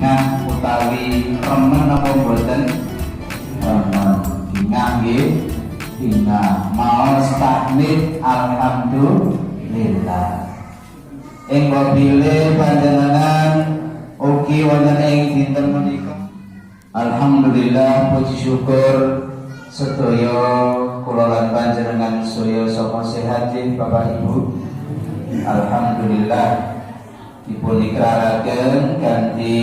bingah utawi remen apa mboten? Remen. Bingah nggih. Bingah maos takmid alhamdulillah. Ing wabile panjenengan ugi wonten ing dinten menika. Alhamdulillah puji syukur sedaya kula lan panjenengan sedaya sapa sehat Bapak Ibu. Alhamdulillah dipun ikraraken kanthi